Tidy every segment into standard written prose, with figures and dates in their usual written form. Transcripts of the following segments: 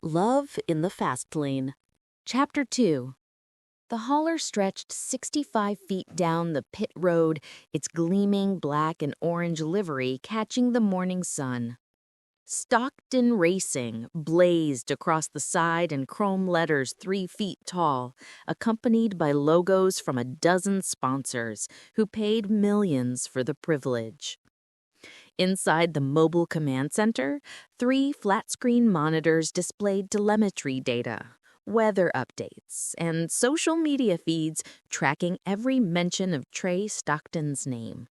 Love in the Fast Lane. Chapter 2. The hauler stretched 65 feet down the pit road, its gleaming black and orange livery catching the morning sun. Stockton Racing blazed across the side in chrome letters 3 feet tall, accompanied by logos from a dozen sponsors who paid millions for the privilege. Inside the mobile command center, 3 flat-screen monitors displayed telemetry data, weather updates, and social media feeds tracking every mention of Trey Stockton's name.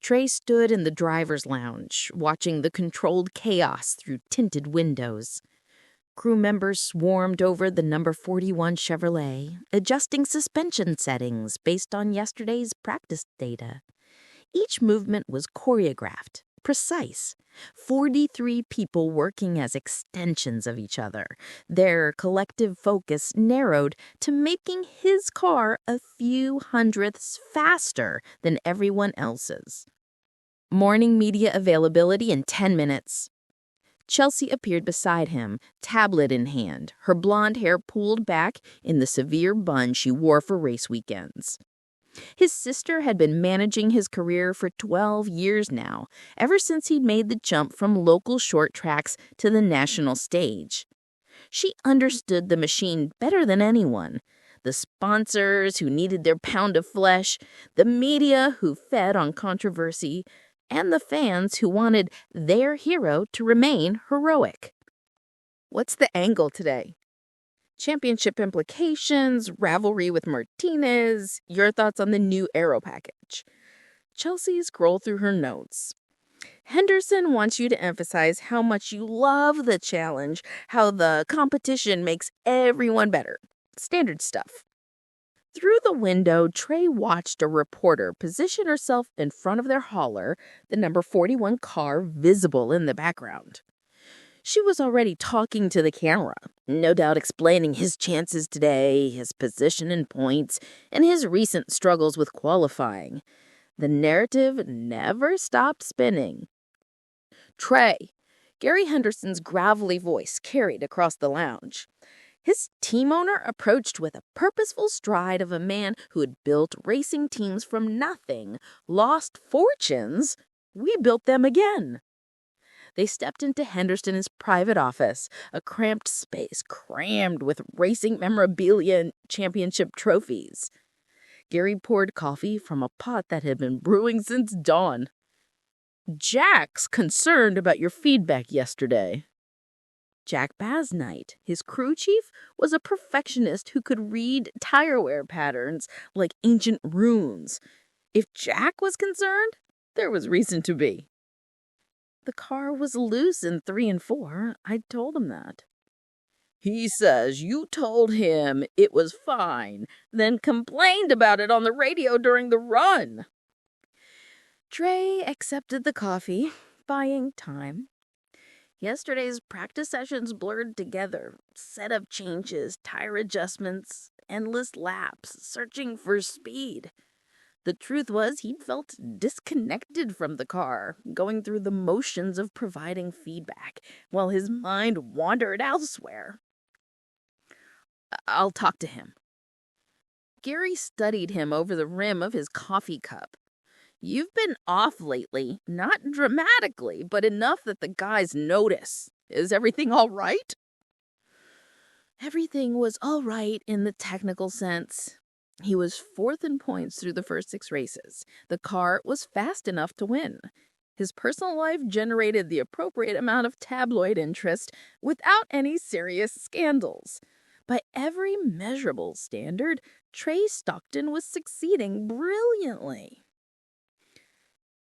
Trey stood in the driver's lounge, watching the controlled chaos through tinted windows. Crew members swarmed over the number 41 Chevrolet, adjusting suspension settings based on yesterday's practice data. Each movement was choreographed, precise. 43 people working as extensions of each other, their collective focus narrowed to making his car a few hundredths faster than everyone else's. Morning media availability in 10 minutes. Chelsea appeared beside him, tablet in hand, her blonde hair pulled back in the severe bun she wore for race weekends. His sister had been managing his career for 12 years now, ever since he'd made the jump from local short tracks to the national stage. She understood the machine better than anyone. The sponsors who needed their pound of flesh, the media who fed on controversy, and the fans who wanted their hero to remain heroic. What's the angle today? Championship implications, rivalry with Martinez, your thoughts on the new aero package. Chelsea scrolled through her notes. Henderson wants you to emphasize how much you love the challenge, how the competition makes everyone better. Standard stuff. Through the window, Trey watched a reporter position herself in front of their hauler, the number 41 car visible in the background. She was already talking to the camera, no doubt explaining his chances today, his position in points, and his recent struggles with qualifying. The narrative never stopped spinning. Trey, Gary Henderson's gravelly voice carried across the lounge. His team owner approached with a purposeful stride of a man who had built racing teams from nothing, lost fortunes. We built them again. They stepped into Henderson's private office, a cramped space crammed with racing memorabilia and championship trophies. Gary poured coffee from a pot that had been brewing since dawn. Jack's concerned about your feedback yesterday. Jack Basnight, his crew chief, was a perfectionist who could read tire wear patterns like ancient runes. If Jack was concerned, there was reason to be. The car was loose in 3 and 4. I told him that. He says you told him it was fine, then complained about it on the radio during the run. Trey accepted the coffee, buying time. Yesterday's practice sessions blurred together. Setup changes, tire adjustments, endless laps, searching for speed. The truth was he felt disconnected from the car, going through the motions of providing feedback, while his mind wandered elsewhere. I'll talk to him. Gary studied him over the rim of his coffee cup. You've been off lately, not dramatically, but enough that the guys notice. Is everything all right? Everything was all right in the technical sense. He was 4th in points through the first 6 races. The car was fast enough to win. His personal life generated the appropriate amount of tabloid interest without any serious scandals. By every measurable standard, Trey Stockton was succeeding brilliantly.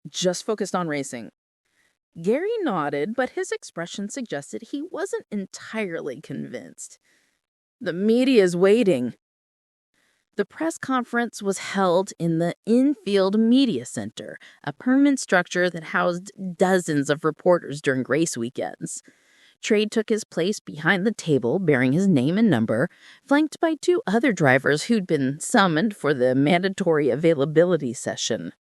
Just focused on racing. Gary nodded, but his expression suggested he wasn't entirely convinced. The media's waiting. The press conference was held in the infield media center, a permanent structure that housed dozens of reporters during race weekends. Trey took his place behind the table bearing his name and number, flanked by 2 other drivers who'd been summoned for the mandatory availability session.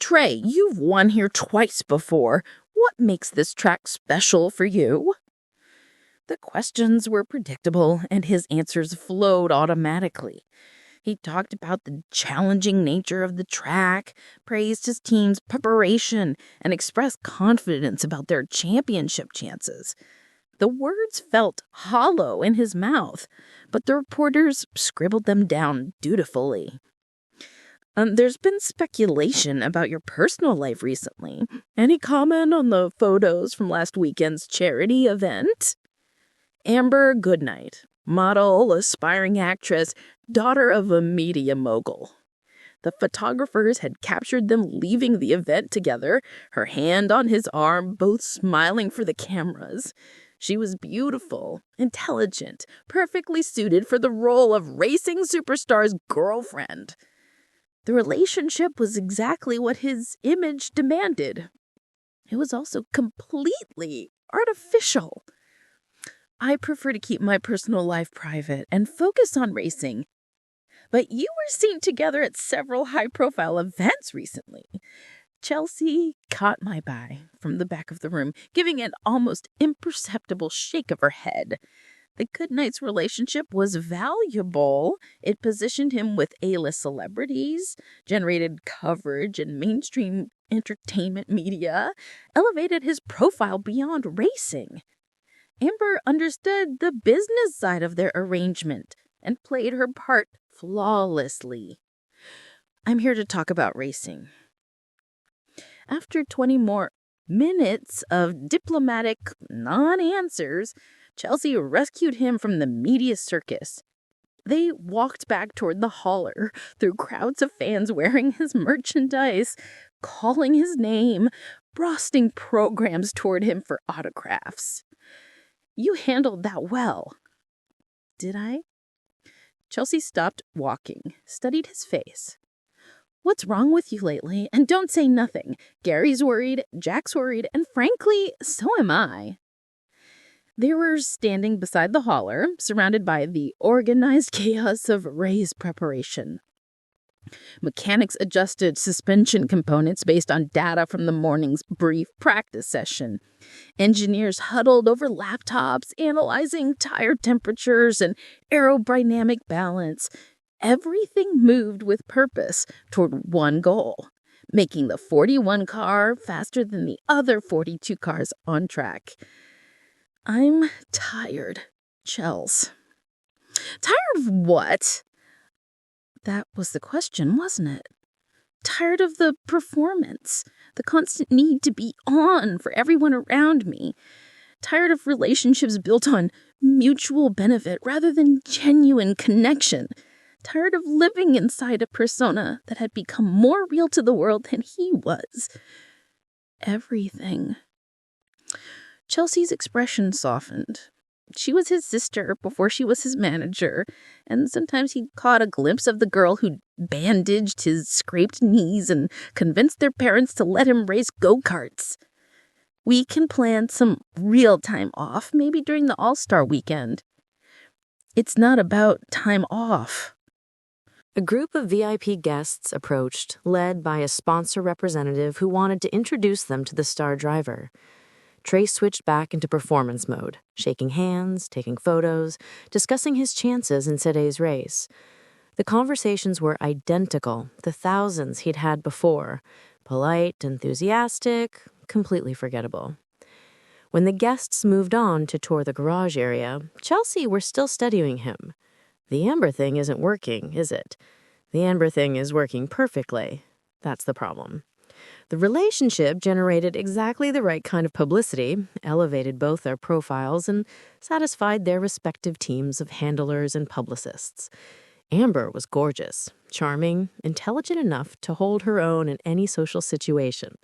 Trey, you've won here twice before. What makes this track special for you? The questions were predictable, and his answers flowed automatically. He talked about the challenging nature of the track, praised his team's preparation, and expressed confidence about their championship chances. The words felt hollow in his mouth, but the reporters scribbled them down dutifully. There's been speculation about your personal life recently. Any comment on the photos from last weekend's charity event? Amber Goodnight, model, aspiring actress, daughter of a media mogul. The photographers had captured them leaving the event together, her hand on his arm, both smiling for the cameras. She was beautiful, intelligent, perfectly suited for the role of racing superstar's girlfriend. The relationship was exactly what his image demanded. It was also completely artificial. I prefer to keep my personal life private and focus on racing. But you were seen together at several high-profile events recently. Chelsea caught my eye from the back of the room, giving an almost imperceptible shake of her head. The Goodnight's relationship was valuable. It positioned him with A-list celebrities, generated coverage in mainstream entertainment media, elevated his profile beyond racing. Amber understood the business side of their arrangement and played her part flawlessly. I'm here to talk about racing. After 20 more minutes of diplomatic non-answers, Chelsea rescued him from the media circus. They walked back toward the hauler through crowds of fans wearing his merchandise, calling his name, frosting programs toward him for autographs. You handled that well. Did I? Chelsea stopped walking, studied his face. What's wrong with you lately? And don't say nothing. Gary's worried, Jack's worried, and frankly, so am I. They were standing beside the hauler, surrounded by the organized chaos of race preparation. Mechanics adjusted suspension components based on data from the morning's brief practice session. Engineers huddled over laptops, analyzing tire temperatures and aerodynamic balance. Everything moved with purpose toward one goal, making the 41 car faster than the other 42 cars on track. I'm tired, Chels. Tired of what? That was the question, wasn't it? Tired of the performance, the constant need to be on for everyone around me. Tired of relationships built on mutual benefit rather than genuine connection. Tired of living inside a persona that had become more real to the world than he was. Everything. Chelsea's expression softened. She was his sister before she was his manager, and sometimes he caught a glimpse of the girl who bandaged his scraped knees and convinced their parents to let him race go-karts. We can plan some real time off, maybe during the All-Star weekend. It's not about time off. A group of VIP guests approached, led by a sponsor representative who wanted to introduce them to the star driver. Trey switched back into performance mode, shaking hands, taking photos, discussing his chances in today's race. The conversations were identical to thousands he'd had before, polite, enthusiastic, completely forgettable. When the guests moved on to tour the garage area, Chelsea were still studying him. The Amber thing isn't working, is it? The Amber thing is working perfectly. That's the problem. The relationship generated exactly the right kind of publicity, elevated both their profiles, and satisfied their respective teams of handlers and publicists. Amber was gorgeous, charming, intelligent enough to hold her own in any social situation.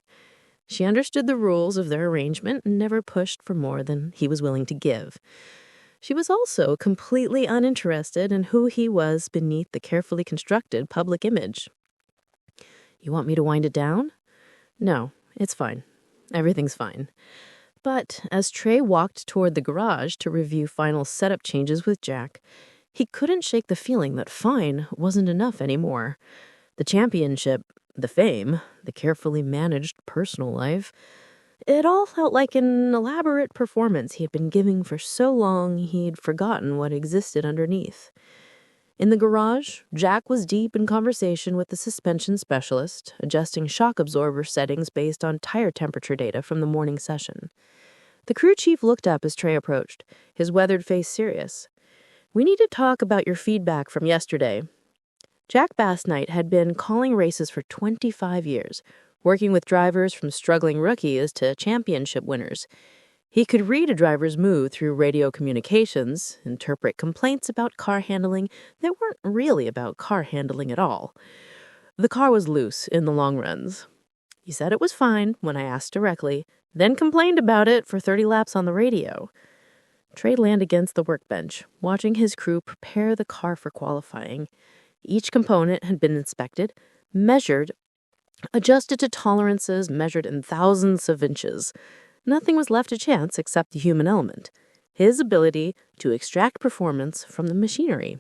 She understood the rules of their arrangement and never pushed for more than he was willing to give. She was also completely uninterested in who he was beneath the carefully constructed public image. You want me to wind it down? No, it's fine. Everything's fine. But as Trey walked toward the garage to review final setup changes with Jack, he couldn't shake the feeling that fine wasn't enough anymore. The championship, the fame, the carefully managed personal life, It all felt like an elaborate performance he had been giving for so long he'd forgotten what existed underneath. In the garage, Jack was deep in conversation with the suspension specialist, adjusting shock absorber settings based on tire temperature data from the morning session. The crew chief looked up as Trey approached, his weathered face serious. "We need to talk about your feedback from yesterday." Jack Bassnight had been calling races for 25 years, working with drivers from struggling rookies to championship winners. He could read a driver's mood through radio communications, interpret complaints about car handling that weren't really about car handling at all. The car was loose in the long runs. He said it was fine when I asked directly, then complained about it for 30 laps on the radio. Trey leaned against the workbench, watching his crew prepare the car for qualifying. Each component had been inspected, measured, adjusted to tolerances measured in thousands of inches. Nothing was left to chance except the human element, his ability to extract performance from the machinery.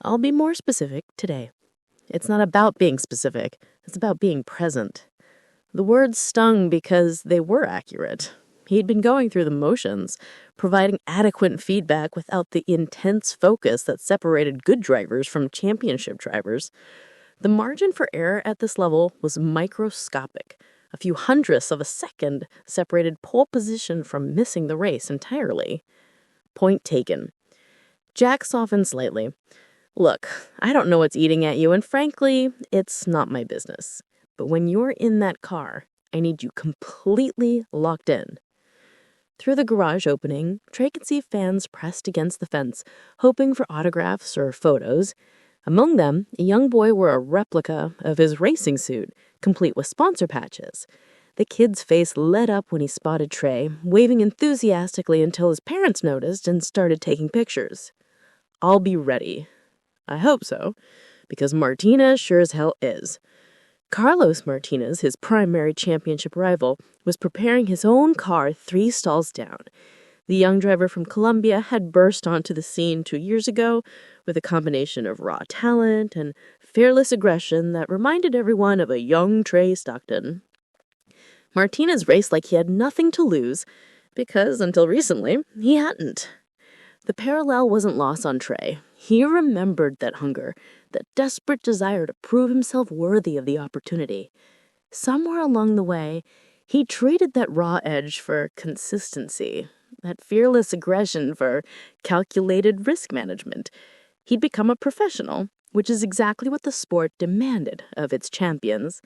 I'll be more specific today. It's not about being specific, it's about being present. The words stung because they were accurate. He'd been going through the motions, providing adequate feedback without the intense focus that separated good drivers from championship drivers. The margin for error at this level was microscopic. A few hundredths of a second separated pole position from missing the race entirely. Point taken. Jack softened slightly. "Look, I don't know what's eating at you, and frankly, it's not my business. But when you're in that car, I need you completely locked in." Through the garage opening, Trey could see fans pressed against the fence, hoping for autographs or photos. Among them, a young boy wore a replica of his racing suit, complete with sponsor patches. The kid's face lit up when he spotted Trey, waving enthusiastically until his parents noticed and started taking pictures. "I'll be ready." I hope so, because Martinez sure as hell is. Carlos Martinez, his primary championship rival, was preparing his own car 3 stalls down. The young driver from Colombia had burst onto the scene 2 years ago with a combination of raw talent and fearless aggression that reminded everyone of a young Trey Stockton. Martinez raced like he had nothing to lose because, until recently, he hadn't. The parallel wasn't lost on Trey. He remembered that hunger, that desperate desire to prove himself worthy of the opportunity. Somewhere along the way, he traded that raw edge for consistency, that fearless aggression for calculated risk management. He'd become a professional, which is exactly what the sport demanded of its champions.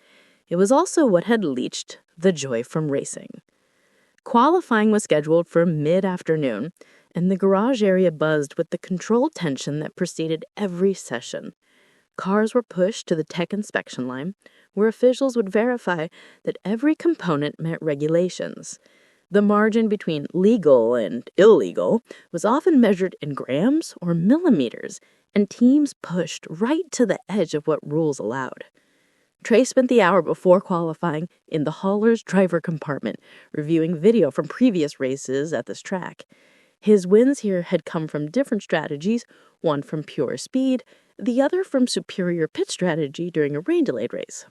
It was also what had leached the joy from racing. Qualifying was scheduled for mid-afternoon, and the garage area buzzed with the controlled tension that preceded every session. Cars were pushed to the tech inspection line, where officials would verify that every component met regulations. The margin between legal and illegal was often measured in grams or millimeters, and teams pushed right to the edge of what rules allowed. Trey spent the hour before qualifying in the hauler's driver compartment, reviewing video from previous races at this track. His wins here had come from different strategies, one from pure speed, the other from superior pit strategy during a rain-delayed race.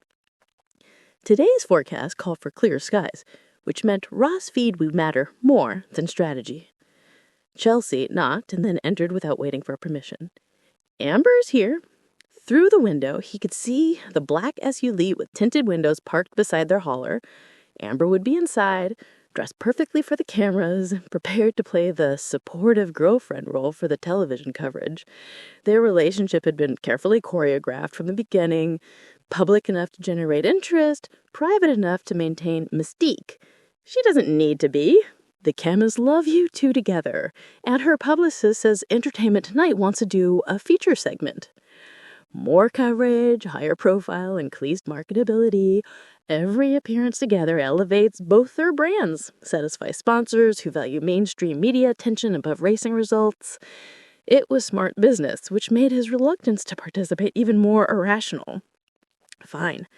Today's forecast called for clear skies, which meant raw speed would matter more than strategy. Chelsea knocked and then entered without waiting for permission. "Amber's here." Through the window, he could see the black SUV with tinted windows parked beside their hauler. Amber would be inside, dressed perfectly for the cameras, prepared to play the supportive girlfriend role for the television coverage. Their relationship had been carefully choreographed from the beginning, public enough to generate interest, private enough to maintain mystique. She doesn't need to be. The cameras love you two together, and her publicist says Entertainment Tonight wants to do a feature segment. More coverage, higher profile, increased marketability. Every appearance together elevates both their brands, satisfies sponsors who value mainstream media attention above racing results. It was smart business, which made his reluctance to participate even more irrational. Fine,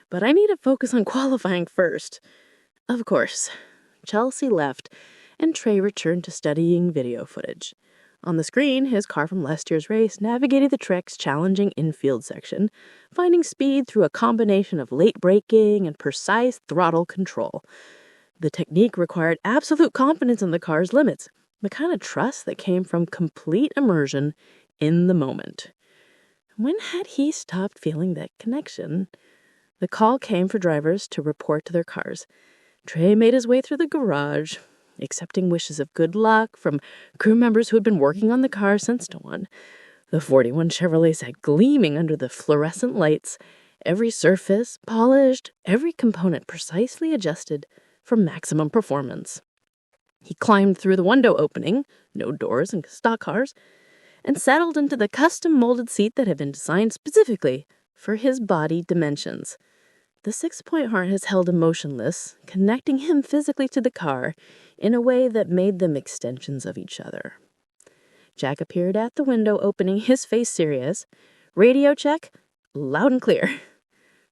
but I need to focus on qualifying first. Of course. Chelsea left, and Trey returned to studying video footage. On the screen, his car from last year's race navigated the track's challenging infield section, finding speed through a combination of late braking and precise throttle control. The technique required absolute confidence in the car's limits, the kind of trust that came from complete immersion in the moment. When had he stopped feeling that connection? The call came for drivers to report to their cars. Trey made his way through the garage, accepting wishes of good luck from crew members who had been working on the car since dawn. The 41 Chevrolet sat gleaming under the fluorescent lights, every surface polished, every component precisely adjusted for maximum performance. He climbed through the window opening, no doors in stock cars, and settled into the custom-molded seat that had been designed specifically for his body dimensions. The 6-point harness held him motionless, connecting him physically to the car in a way that made them extensions of each other. Jack appeared at the window opening, his face serious. Radio check, loud and clear.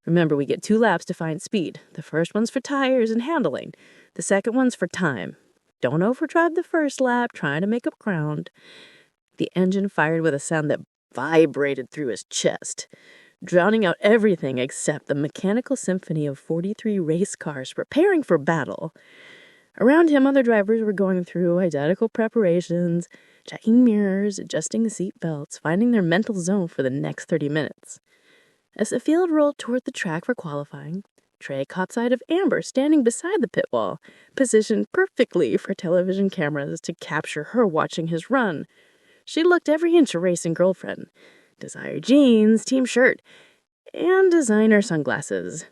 Remember, we get 2 laps to find speed. The first one's for tires and handling. The second one's for time. Don't overdrive the first lap, trying to make up ground. The engine fired with a sound that vibrated through his chest, drowning out everything except the mechanical symphony of 43 race cars preparing for battle. Around him, other drivers were going through identical preparations, checking mirrors, adjusting the seat belts, finding their mental zone for the next 30 minutes. As the field rolled toward the track for qualifying, Trey caught sight of Amber standing beside the pit wall, positioned perfectly for television cameras to capture her watching his run. She looked every inch a racing girlfriend. Designer jeans, team shirt, and designer sunglasses.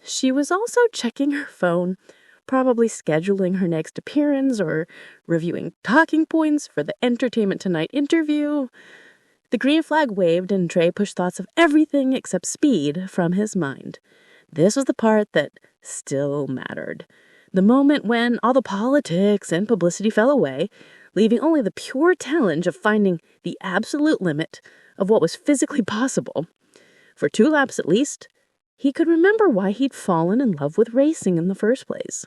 She was also checking her phone, probably scheduling her next appearance or reviewing talking points for the Entertainment Tonight interview. The green flag waved and Trey pushed thoughts of everything except speed from his mind. This was the part that still mattered. The moment when all the politics and publicity fell away, leaving only the pure challenge of finding the absolute limit of what was physically possible. For 2 laps at least, he could remember why he'd fallen in love with racing in the first place.